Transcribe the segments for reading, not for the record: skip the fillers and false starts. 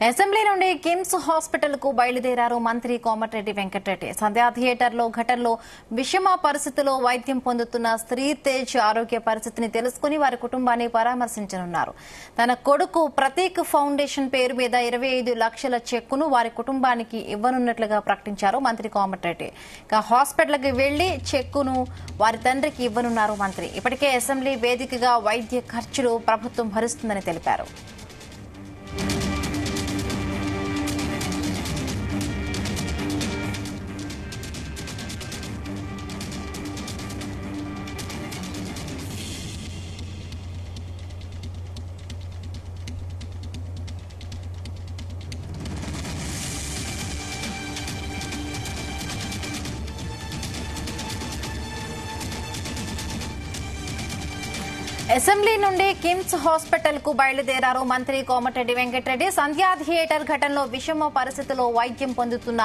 Assembly నుండి KIMS hospital కు బయలుదేరారు మంత్రి కోమటిరెడ్డి వెంకటరెడ్డి. సంధ్యా థియేటర్ లో ఘటనలో విషమ పరిస్థితిలో వైద్యం పొందుతున్న శ్రీతేజ్ ఆరోగ్య పరిస్థితిని తెలుసుకుని వారి కుటుంబాన్ని పరామర్శించనున్నారు. తన కొడుకు ప్రతీక్ ఫౌండేషన్ పేరు మీద 25 లక్షల చెక్కును వారి కుటుంబానికి ఇవ్వనున్నట్లుగా ప్రకటించారు మంత్రి కోమటిరెడ్డి. హాస్పిటల్ కి వెళ్లి చెక్కును వారి తండ్రికి ఇవ్వనున్నారు మంత్రి. ఇప్పటికే అసెంబ్లీ వేదికగా వైద్య ఖర్చులు ప్రభుత్వం భరిస్తుందని తెలిపారు. అసెంబ్లీ నుండి కిమ్స్ హాస్పిటల్ కు బయలుదేరారు మంత్రి కోమటిరెడ్డి వెంకటరెడ్డి. సంధ్యా థియేటర్ ఘటనలో విషమ పరిస్థితిలో వైద్యం పొందుతున్న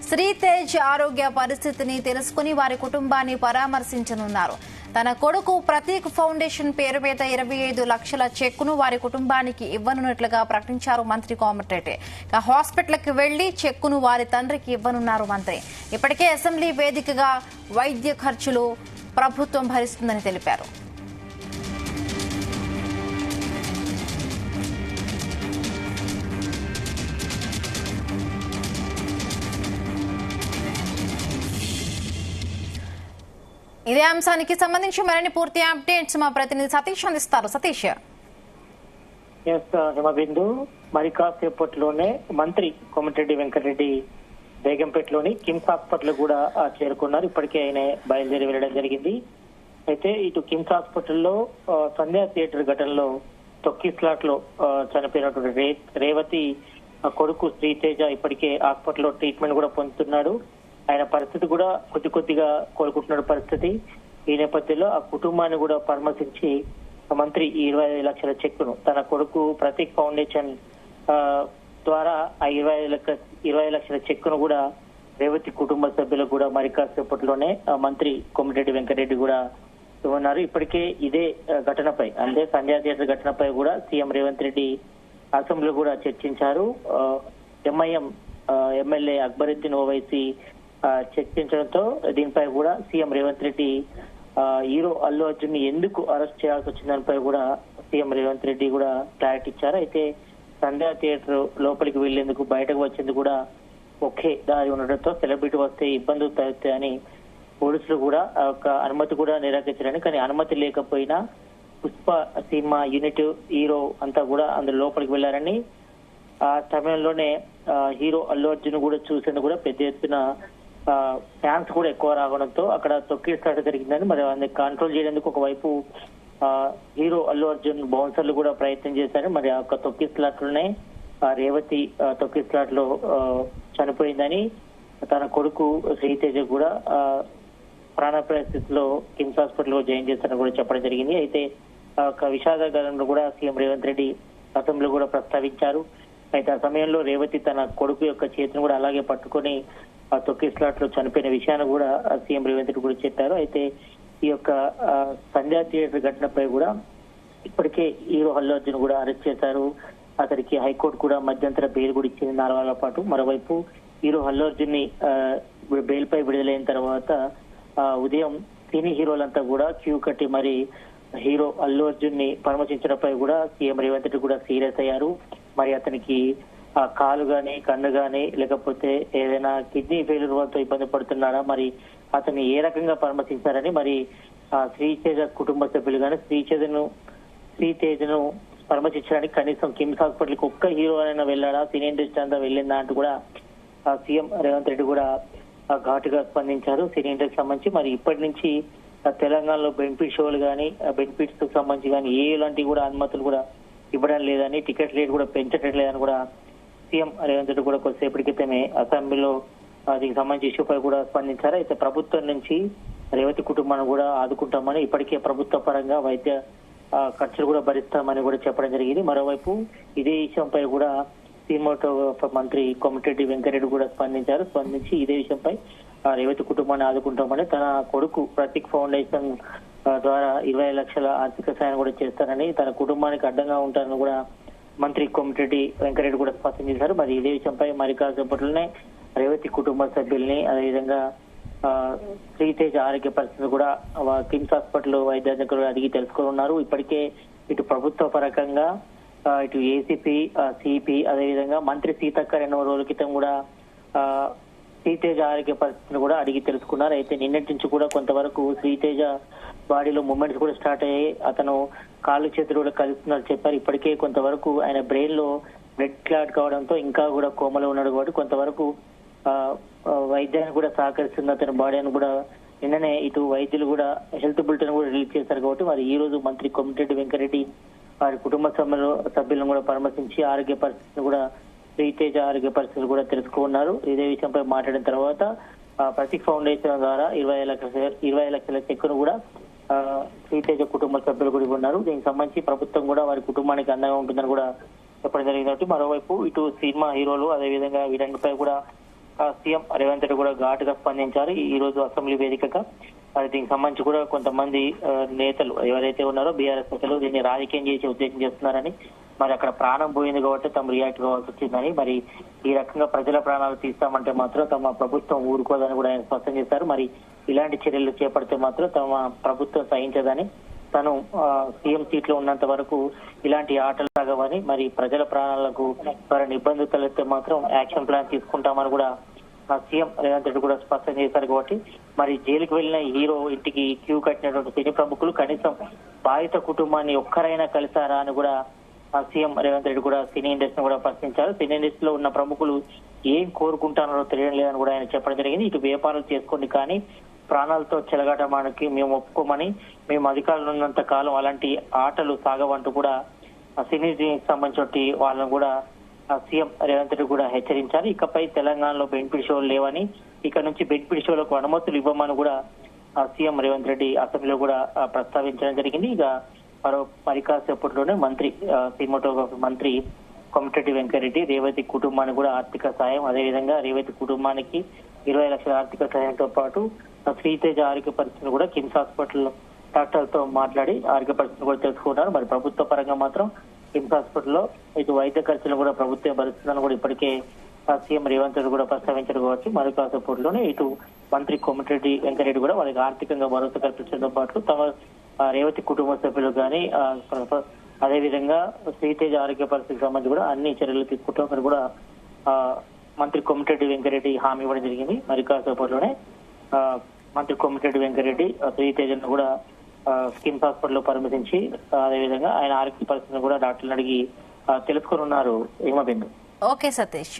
శ్రీతేజ్ ఆరోగ్య పరిస్థితిని తెలుసుకుని వారి కుటుంబాన్ని పరామర్శించనున్నారు. తన కొడుకు ప్రతీక్ ఫౌండేషన్ పేరు మీద 25 లక్షల చెక్కును వారి కుటుంబానికి ఇవ్వనున్నట్లుగా ప్రకటించారు మంత్రి కోమటిరెడ్డి. హాస్పిటల్ కి వెళ్లి చెక్కును వారి తండ్రికి ఇవ్వనున్నారు మంత్రి. ఇప్పటికే అసెంబ్లీ వేదికగా వైద్య ఖర్చులు ప్రభుత్వం భరిస్తుందని తెలిపారు. ఇదే అంశానికి సంబంధించి మరిన్ని పూర్తి అప్డేట్స్ మా ప్రతినిధి సతీష్ అందిస్తారు. సతీష్. బిందు మరి కాసేపట్లోనే మంత్రి కోమటిరెడ్డి వెంకటరెడ్డి బేగంపేటలోని కిమ్స్ హాస్పిటల్ కూడా చేరుకున్నారు. ఇప్పటికే ఆయన బయలుదేరి వెళ్లడం జరిగింది. అయితే ఇటు కిమ్స్ హాస్పిటల్లో సంధ్యా థియేటర్ ఘటనలో తొక్కిస్లాట్ లో చనిపోయినటువంటి రేవతి కొడుకు శ్రీతేజ ఇప్పటికే హాస్పిటల్లో ట్రీట్మెంట్ కూడా పొందుతున్నాడు. ఆయన పరిస్థితి కూడా కొద్దిగా కోలుకుంటున్న పరిస్థితి. ఈ నేపథ్యంలో ఆ కుటుంబాన్ని కూడా పరామర్శించి మంత్రి 25 లక్షల చెక్కును తన కొడుకు ప్రతీక్ ఫౌండేషన్ ద్వారా ఆ 25 లక్షల చెక్కును కూడా రేవతి కుటుంబ సభ్యులకు కూడా మరి కాసేపట్లోనే మంత్రి కోమటిరెడ్డి వెంకటరెడ్డి కూడా ఇవ్వన్నారు. ఇప్పటికే ఇదే ఘటనపై అంటే సంధ్యా థియేటర్ ఘటనపై కూడా సీఎం రేవంత్ రెడ్డి అసెంబ్లీలో కూడా చర్చించారు. ఎంఐఎం ఎమ్మెల్యే అక్బరుద్దీన్ ఓవైసీ చర్చించడంతో దీనిపై కూడా సీఎం రేవంత్ రెడ్డి హీరో అల్లు అర్జున్ ని ఎందుకు అరెస్ట్ చేయాల్సి వచ్చిన దానిపై కూడా సీఎం రేవంత్ రెడ్డి కూడా క్లారిటీ ఇచ్చారు. అయితే సంధ్యా థియేటర్ లోపలికి వెళ్లేందుకు బయటకు వచ్చేందుకు కూడా ఒకే దారి ఉండడంతో సెలబ్రిటీ వస్తే ఇబ్బందులు తలెత్తాయని పోలీసులు కూడా ఒక అనుమతి కూడా నిరాకరించారని, కానీ అనుమతి లేకపోయినా పుష్ప సినిమా యూనిట్ హీరో అంతా కూడా అందులో లోపలికి వెళ్లారని, ఆ సమయంలోనే హీరో అల్లు అర్జున్ కూడా చూసేందుకు కూడా పెద్ద ఎత్తున ఫ్యాన్స్ కూడా ఎక్కువ రావడంతో అక్కడ తొక్కిస్లాట జరిగిందని, మరి అందుని కంట్రోల్ చేయడానికి ఒకవైపు హీరో అల్లు అర్జున్ బౌన్సర్లు కూడా ప్రయత్నం చేశారు. మరి ఆ యొక్క తొక్కిస్లాట్లోనే రేవతి తొక్కిస్లాట్ లో చనిపోయిందని, తన కొడుకు శ్రీతేజ కూడా ప్రాణాపాయ స్థితిలో కిమ్స్ హాస్పిటల్ లో జాయిన్ చేస్తారని కూడా చెప్పడం జరిగింది. అయితే ఒక విషాదకరంలో కూడా సీఎం రేవంత్ రెడ్డి అసెంబ్లీలో కూడా ప్రస్తావించారు. అయితే ఆ సమయంలో రేవతి తన కొడుకు యొక్క చేతిని కూడా అలాగే పట్టుకొని ఆ తొక్కిస్లాట్ లో చనిపోయిన విషయాన్ని కూడా సీఎం రేవంత్ రెడ్డి కూడా చెప్పారు. అయితే ఈ యొక్క సంధ్యా థియేటర్ ఘటనపై కూడా ఇప్పటికే హీరో అల్లు అర్జున్ కూడా అరెస్ట్ చేశారు. అతనికి హైకోర్టు కూడా మధ్యంతర బెయిల్ కూడా ఇచ్చింది 4 వారాల పాటు. మరోవైపు హీరో అల్లు అర్జున్ ని బెయిల్ పై విడుదలైన తర్వాత ఉదయం సినీ హీరోలంతా కూడా క్యూ కట్టి మరి హీరో అల్లు అర్జున్ ని పరామర్శించడంపై కూడా సీఎం రేవంత్ రెడ్డి కూడా సీరియస్ అయ్యారు. మరి అతనికి కాలు గాని కన్ను గాని లేకపోతే ఏదైనా కిడ్నీ ఫెయిల్యూర్ వల్ల ఇబ్బంది పడుతున్నాడా, మరి అతన్ని ఏ రకంగా పరామర్శించారని మరి శ్రీతేజ కుటుంబ సభ్యులు కానీ శ్రీతేజను పరామర్శించడానికి కనీసం కిమ్స్ హాస్పిటల్ కి ఒక్క హీరో అయినా వెళ్ళాడా, సినీ ఇండస్ట్రీ అంతా వెళ్ళిందా అంటూ కూడా సీఎం రేవంత్ రెడ్డి కూడా ఘాటుగా స్పందించారు. సినీ ఇండస్ట్రీకి సంబంధించి మరి ఇప్పటి నుంచి తెలంగాణలో బెనిఫిట్ షోలు కానీ బెనిఫిట్స్ కు సంబంధించి కానీ ఏ లాంటి కూడా అనుమతులు కూడా ఇవ్వడం లేదని, టికెట్ రేట్ కూడా పెంచడం లేదని కూడా సీఎం రేవంత్ రెడ్డి కూడా కొద్దిసేపటి క్రితమే అసెంబ్లీలో దీనికి సంబంధించి ఇష్యూపై కూడా స్పందించారు. అయితే ప్రభుత్వం నుంచి రేవతి కుటుంబాన్ని కూడా ఆదుకుంటామని, ఇప్పటికే ప్రభుత్వ పరంగా వైద్య ఖర్చులు కూడా భరిస్తామని కూడా చెప్పడం జరిగింది. మరోవైపు ఇదే విషయంపై కూడా సినిమాటోగ్రాఫర్ మంత్రి కోమటిరెడ్డి వెంకటరెడ్డి కూడా స్పందించి ఇదే విషయంపై రేవతి కుటుంబాన్ని ఆదుకుంటామని, తన కొడుకు ప్రతీక్ ఫౌండేషన్ ద్వారా 20 లక్షల ఆర్థిక సాయం కూడా చేస్తారని, తన కుటుంబానికి అడ్డంగా ఉంటారని కూడా మంత్రి కోమటిరెడ్డి వెంకటరెడ్డి కూడా స్పష్టం చేశారు. మరి ఇదే విషయంపై మరి కాసేపట్లోనే రేవతి కుటుంబ సభ్యుల్ని అదేవిధంగా శ్రీతేజ ఆరోగ్య పరిస్థితి కూడా కిమ్స్ హాస్పిటల్ వైద్యాధికారులు అడిగి తెలుసుకోనున్నారు. ఇప్పటికే ఇటు ప్రభుత్వ పరకంగా ఇటు ఏసీపీ సిపి అదేవిధంగా మంత్రి సీతక్క 2 రోజుల క్రితం కూడా శ్రీతేజ ఆరోగ్య పరిస్థితిని కూడా అడిగి తెలుసుకున్నారు. అయితే నిన్నటి నుంచి కూడా కొంతవరకు శ్రీతేజ బాడీలో మూమెంట్స్ కూడా స్టార్ట్ అయ్యాయి. అతను కాళ్ళు చేతులు కూడా కలుస్తున్నారు చెప్పారు. ఇప్పటికే కొంతవరకు ఆయన బ్రెయిన్ లో బ్లడ్ క్లాట్ కావడంతో ఇంకా కూడా కోమలో ఉన్నాడు కాబట్టి కొంతవరకు వైద్యాన్ని కూడా సహకరిస్తుంది అతని బాడీ అని కూడా నిన్ననే ఇటు వైద్యులు కూడా హెల్త్ బులెటిన్ కూడా రిలీజ్ చేశారు. కాబట్టి మరి ఈ రోజు మంత్రి కోమటిరెడ్డి వెంకటరెడ్డి వారి కుటుంబ సభ్యులను కూడా పరామర్శించి ఆరోగ్య పరిస్థితిని కూడా శ్రీతేజ ఆరోగ్య పరిస్థితులు కూడా తెలుసుకున్నారు. ఇదే విషయంపై మాట్లాడిన తర్వాత ప్రతీక్ ఫౌండేషన్ ద్వారా 20 లక్షల చెక్కును కూడా శ్రీతేజ కుటుంబ సభ్యులు కూడా ఉన్నారు. దీనికి సంబంధించి ప్రభుత్వం కూడా వారి కుటుంబానికి అందంగా ఉంటుందని కూడా చెప్పడం జరిగింది. మరోవైపు ఇటు సినిమా హీరోలు అదేవిధంగా వీరంపై కూడా సీఎం రేవంత్ రెడ్డి కూడా ఘాటుగా స్పందించారు ఈ రోజు అసెంబ్లీ వేదికగా. మరి దీనికి సంబంధించి కూడా కొంతమంది నేతలు ఎవరైతే ఉన్నారో బీఆర్ఎస్ నేతలు దీన్ని రాజకీయం చేసే ఉద్దేశం చేస్తున్నారని, మరి అక్కడ ప్రాణం పోయింది కాబట్టి తమ రియాక్ట్ కావాల్సి వచ్చిందని, మరి ఈ రకంగా ప్రజల ప్రాణాలు తీస్తామంటే మాత్రం తమ ప్రభుత్వం ఊరుకోదని కూడా ఆయన స్పష్టం చేశారు. మరి ఇలాంటి చర్యలు చేపడితే మాత్రం తమ ప్రభుత్వం సహించదని, తను సీఎం సీట్ లో ఉన్నంత వరకు ఇలాంటి ఆటలు సాగవని, మరి ప్రజల ప్రాణాలకు ఎవరైనా ఇబ్బందులు తలెత్తే మాత్రం యాక్షన్ ప్లాన్ తీసుకుంటామని కూడా సీఎం రేవంత్ రెడ్డి కూడా స్పష్టం చేశారు. కాబట్టి మరి జైలుకు వెళ్లిన హీరో ఇంటికి క్యూ కట్టినటువంటి సినీ ప్రముఖులు కనీసం బాధిత కుటుంబాన్ని ఒక్కరైనా కలిసారా అని కూడా సీఎం రేవంత్ రెడ్డి కూడా సినీ ఇండస్ట్రీని కూడా ప్రశ్నించారు. సినీ ఇండస్ట్రీలో ఉన్న ప్రముఖులు ఏం కోరుకుంటారో తెలియడం లేదని కూడా ఆయన చెప్పడం జరిగింది. ఇటు వ్యాపారాలు చేసుకోండి కానీ ప్రాణాలతో చెలగాటమానికి మేము ఒప్పుకోమని, మేము అధికారులు ఉన్నంత కాలం అలాంటి ఆటలు సాగవంటూ కూడా సినీకి సంబంధించి వాళ్ళను కూడా సీఎం రేవంత్ రెడ్డి కూడా హెచ్చరించారు. ఇకపై తెలంగాణలో బెనిఫిట్ షోలు లేవని, ఇక నుంచి బెనిఫిట్ షోలకు అనుమతులు ఇవ్వమని కూడా సీఎం రేవంత్ రెడ్డి అసెంబ్లీలో కూడా ప్రస్తావించడం జరిగింది. ఇక మరి కాసేపట్లోనే మంత్రి సినిమాటోగ్రఫీ మంత్రి కోమటిరెడ్డి వెంకటరెడ్డి రేవతి కుటుంబానికి కూడా ఆర్థిక సాయం, అదేవిధంగా రేవతి కుటుంబానికి 20 లక్షల ఆర్థిక సాయంతో పాటు శ్రీతేజ ఆరోగ్య పరిస్థితిని కూడా కిమ్స్ హాస్పిటల్ డాక్టర్లతో మాట్లాడి ఆరోగ్య పరిస్థితిని కూడా తెలుసుకున్నారు. మరి ప్రభుత్వ పరంగా మాత్రం కిమ్స్ హాస్పిటల్లో ఇటు వైద్య ఖర్చులు కూడా ప్రభుత్వం భరిస్తుందని కూడా ఇప్పటికే సీఎం రేవంత్ రెడ్డి కూడా ప్రస్తావించారు. కావచ్చు మరి కాసేపట్లోనే ఇటు మంత్రి కోమటిరెడ్డి వెంకటరెడ్డి కూడా వారికి ఆర్థికంగా భరోసా కల్పించడంతో పాటు తమ రేవతి కుటుంబ సభ్యులు కానీ అదేవిధంగా శ్రీతేజ ఆరోగ్య పరిస్థితికి సంబంధించి కూడా అన్ని చర్యలు తీసుకుంటామని కూడా మంత్రి కోమటిరెడ్డి వెంకటరెడ్డి హామీ ఇవ్వడం జరిగింది. మరి కాసేపట్లోనే మంత్రి కోమటిరెడ్డి వెంకటరెడ్డి శ్రీతేజను కూడా కిమ్స్ హాస్పిటల్లో పరామర్శించి అదేవిధంగా ఆయన ఆరోగ్య పరిస్థితిని కూడా డాక్టర్లను అడిగి తెలుసుకున్నారు. హిమబిందు. ఓకే సతీష్.